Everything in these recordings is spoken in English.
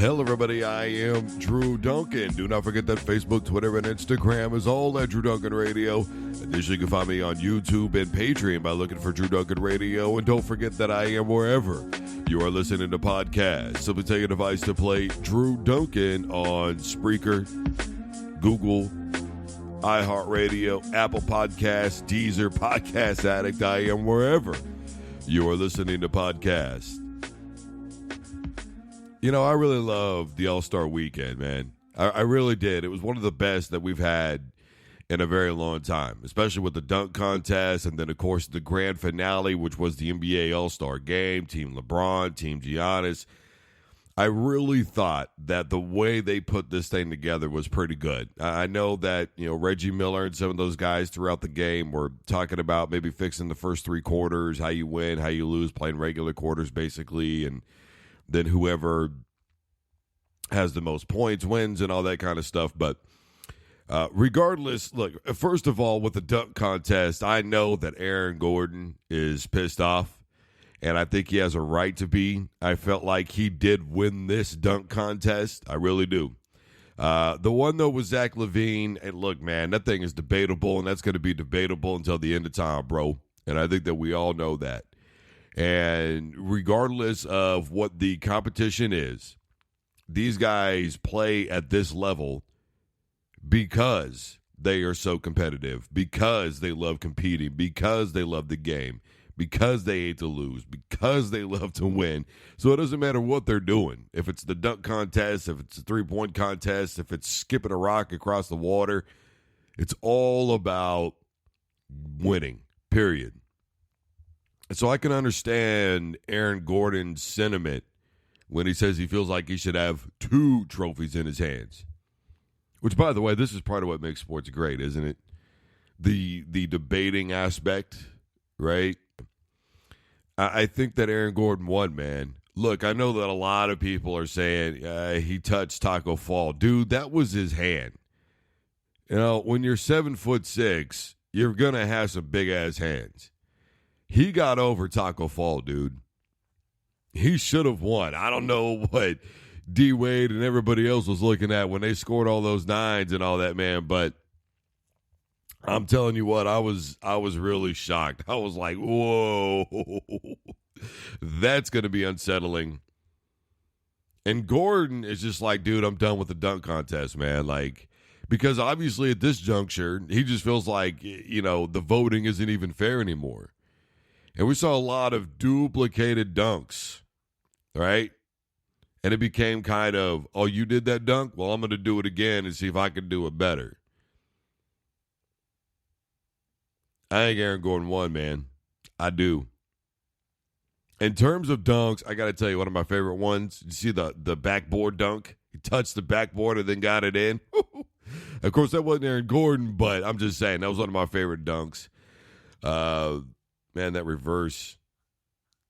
Hello, everybody. I am Drew Duncan. Do not forget that Facebook, Twitter, and Instagram is all at Drew Duncan Radio. Additionally, you can find me on YouTube and Patreon by looking for Drew Duncan Radio. And don't forget that I am wherever you are listening to podcasts. Simply take a device to play Drew Duncan on Spreaker, Google, iHeartRadio, Apple Podcasts, Deezer, Podcast Addict. I am wherever you are listening to podcasts. You know, I really loved the AllStar Weekend, man. I really did. It was one of the best that we've had in a very long time, especially with the dunk contest and then, of course, the grand finale, which was the NBA AllStar Game, Team LeBron, Team Giannis. I really thought that the way they put this thing together was pretty good. I know that, you know, Reggie Miller and some of those guys throughout the game were talking about maybe fixing the first three quarters, how you win, how you lose, playing regular quarters, basically, and then whoever has the most points wins and all that kind of stuff. But regardless, look, first of all, with the dunk contest, I know that Aaron Gordon is pissed off, and I think he has a right to be. I felt like he did win this dunk contest. I really do. The one, though, was Zach LaVine. And look, man, that thing is debatable, and that's going to be debatable until the end of time, bro. And I think that we all know that. And regardless of what the competition is, these guys play at this level because they are so competitive, because they love competing, because they love the game, because they hate to lose, because they love to win. So it doesn't matter what they're doing. If it's the dunk contest, if it's a three-point contest, if it's skipping a rock across the water, it's all about winning, period. So I can understand Aaron Gordon's sentiment when he says he feels like he should have 2 trophies in his hands. Which, by the way, this is part of what makes sports great, isn't it? The debating aspect, right? I think that Aaron Gordon won, man. Look, I know that a lot of people are saying he touched Taco Fall. Dude, that was his hand. You know, when you're 7'6", you're going to have some big-ass hands. He got over Taco Fall, dude. He should have won. I don't know what D-Wade and everybody else was looking at when they scored all those nines and all that, man. But I'm telling you what, I was really shocked. I was like, whoa, that's going to be unsettling. And Gordon is just like, dude, I'm done with the dunk contest, man. Like, because obviously at this juncture, he just feels like, you know, the voting isn't even fair anymore. And we saw a lot of duplicated dunks, right? And it became kind of, oh, you did that dunk? Well, I'm going to do it again and see if I can do it better. I think Aaron Gordon won, man. I do. In terms of dunks, I got to tell you, one of my favorite ones, you see the backboard dunk? He touched the backboard and then got it in. Of course, that wasn't Aaron Gordon, but I'm just saying, that was one of my favorite dunks. Man, that reverse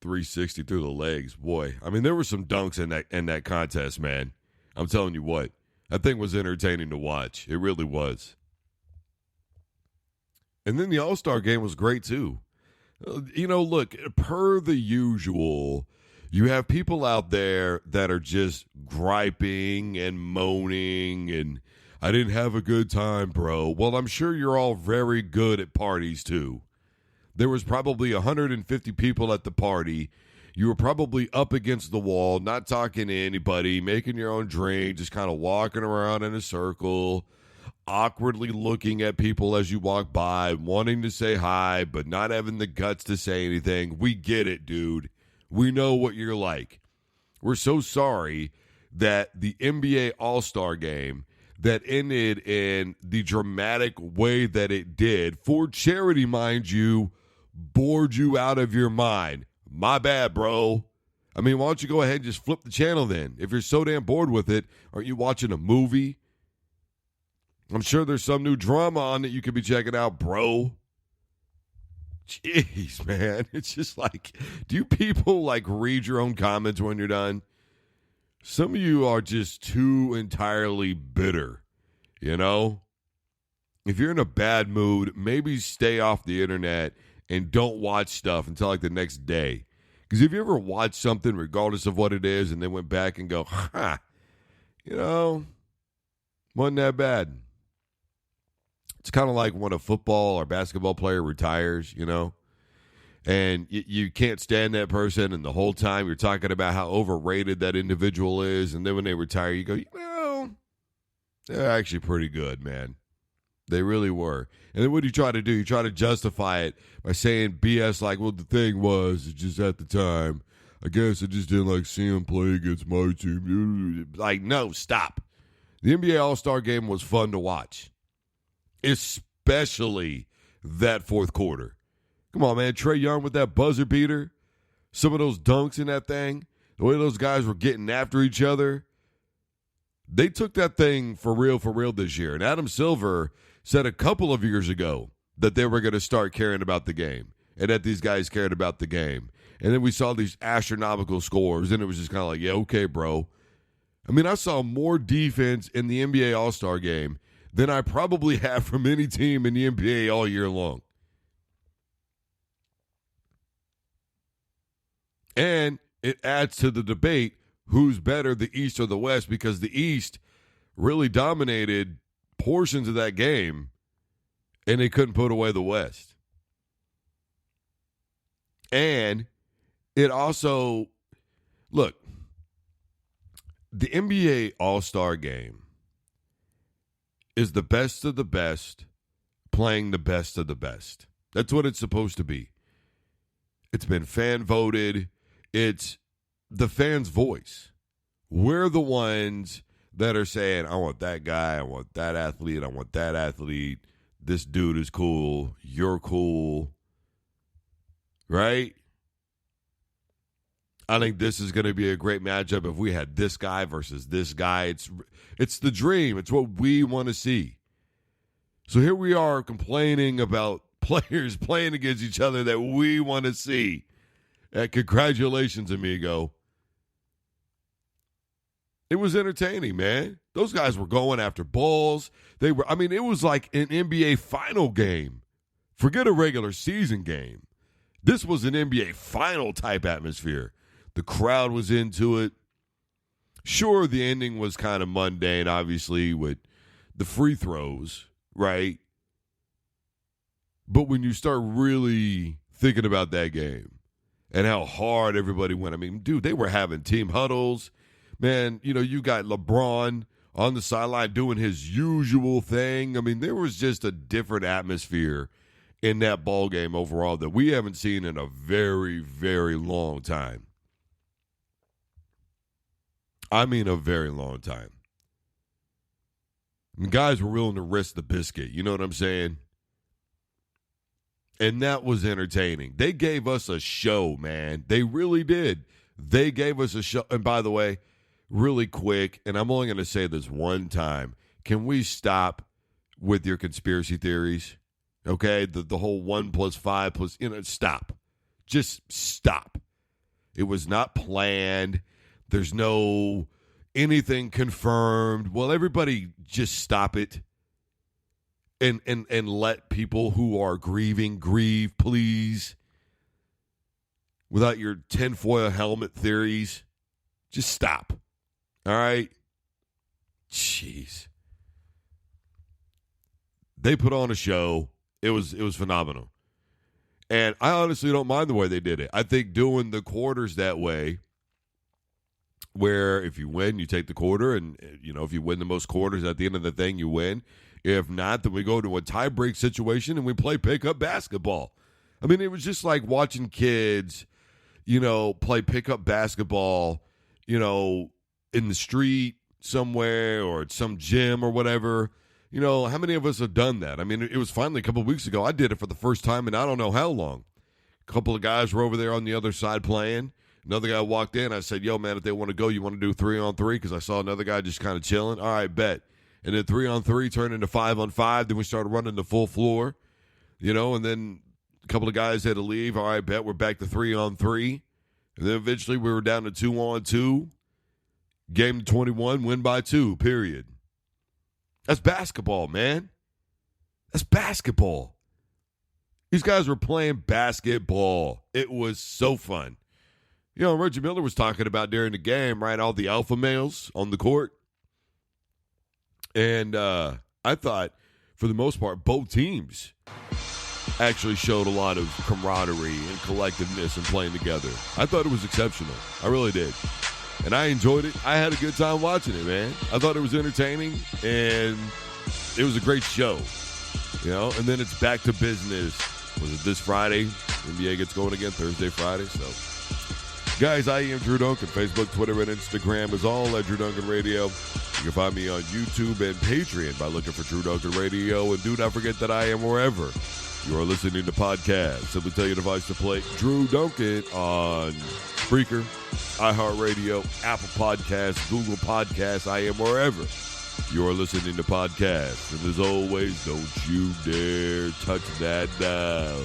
360 through the legs, boy. I mean, there were some dunks in that contest, man. I'm telling you what, that thing was entertaining to watch. It really was. And then the All-Star Game was great, too. You know, look, per the usual, you have people out there that are just griping and moaning and, I didn't have a good time, bro. Well, I'm sure you're all very good at parties, too. There was probably 150 people at the party. You were probably up against the wall, not talking to anybody, making your own drink, just kind of walking around in a circle, awkwardly looking at people as you walk by, wanting to say hi, but not having the guts to say anything. We get it, dude. We know what you're like. We're so sorry that the NBA All-Star Game that ended in the dramatic way that it did, for charity, mind you, bored you out of your mind. My bad, bro. I mean, why don't you go ahead and just flip the channel then? If you're so damn bored with it, aren't you watching a movie? I'm sure there's some new drama on that you could be checking out, bro. Jeez, man. It's just like, do you people like read your own comments when you're done? Some of you are just too entirely bitter, you know? If you're in a bad mood, maybe stay off the internet and don't watch stuff until like the next day. Because if you ever watch something, regardless of what it is, and then went back and go, wasn't that bad. It's kind of like when a football or basketball player retires, and you can't stand that person, and the whole time you're talking about how overrated that individual is, and then when they retire, you go, they're actually pretty good, man. They really were. And then what do you try to do? You try to justify it by saying BS like, well, the thing was, it's just at the time, I guess I just didn't like seeing him play against my team. Like, no, stop. The NBA All-Star Game was fun to watch, especially that fourth quarter. Come on, man. Trae Young with that buzzer beater. Some of those dunks in that thing. The way those guys were getting after each other. They took that thing for real this year. And Adam Silver said a couple of years ago that they were going to start caring about the game and that these guys cared about the game. And then we saw these astronomical scores, and it was just kind of like, yeah, okay, bro. I mean, I saw more defense in the NBA All-Star Game than I probably have from any team in the NBA all year long. And it adds to the debate who's better, the East or the West, because the East really dominated portions of that game, and they couldn't put away the West. And it also, look, the NBA All-Star Game is the best of the best playing the best of the best. That's what it's supposed to be. It's been fan-voted. It's the fans' voice. We're the ones that are saying, I want that guy, I want that athlete, I want that athlete. This dude is cool. You're cool. Right? I think this is going to be a great matchup if we had this guy versus this guy. It's the dream. It's what we want to see. So here we are complaining about players playing against each other that we want to see. Congratulations, amigo. It was entertaining, man. Those guys were going after balls. It was like an NBA final game. Forget a regular season game. This was an NBA final type atmosphere. The crowd was into it. Sure, the ending was kind of mundane, obviously, with the free throws, right? But when you start really thinking about that game and how hard everybody went, I mean, dude, they were having team huddles. Man, you got LeBron on the sideline doing his usual thing. I mean, there was just a different atmosphere in that ball game overall that we haven't seen in a very, very long time. I mean, a very long time. And guys were willing to risk the biscuit. You know what I'm saying? And that was entertaining. They gave us a show, man. They really did. They gave us a show. And by the way, really quick, and I'm only going to say this one time, can we stop with your conspiracy theories? Okay? The whole 1 + 5 +, stop. Just stop. It was not planned. There's no anything confirmed. Well, everybody just stop it and let people who are grieving grieve, please. Without your tinfoil helmet theories. Just stop. All right? Jeez. They put on a show. It was phenomenal. And I honestly don't mind the way they did it. I think doing the quarters that way, where if you win, you take the quarter, and if you win the most quarters at the end of the thing, you win. If not, then we go to a tie-break situation and we play pickup basketball. I mean, it was just like watching kids, play pickup basketball, in the street somewhere or at some gym or whatever. How many of us have done that? I mean, it was finally a couple of weeks ago. I did it for the first time in I don't know how long. A couple of guys were over there on the other side playing. Another guy walked in. I said, yo, man, if they want to go, you want to do 3-on-3? Because I saw another guy just kind of chilling. All right, bet. And then 3-on-3 turned into 5-on-5. Then we started running the full floor, and then a couple of guys had to leave. All right, bet. We're back to 3-on-3. And then eventually we were down to 2-on-2. Game 21, win by 2, period. That's basketball, man. That's basketball. These guys were playing basketball. It was so fun. Reggie Miller was talking about during the game, right, all the alpha males on the court. And I thought, for the most part, both teams actually showed a lot of camaraderie and collectiveness and playing together. I thought it was exceptional. I really did. And I enjoyed it. I had a good time watching it, man. I thought it was entertaining, and it was a great show. You know, and then it's back to business. Was it this Friday? NBA gets going again, Thursday, Friday. So, guys, I am Drew Duncan. Facebook, Twitter, and Instagram is all at Drew Duncan Radio. You can find me on YouTube and Patreon by looking for Drew Duncan Radio. And do not forget that I am wherever you are listening to podcasts. Simply tell your device to play Drew Duncan on Spreaker, iHeartRadio, Apple Podcasts, Google Podcasts. I am wherever you are listening to podcasts. And as always, don't you dare touch that dial.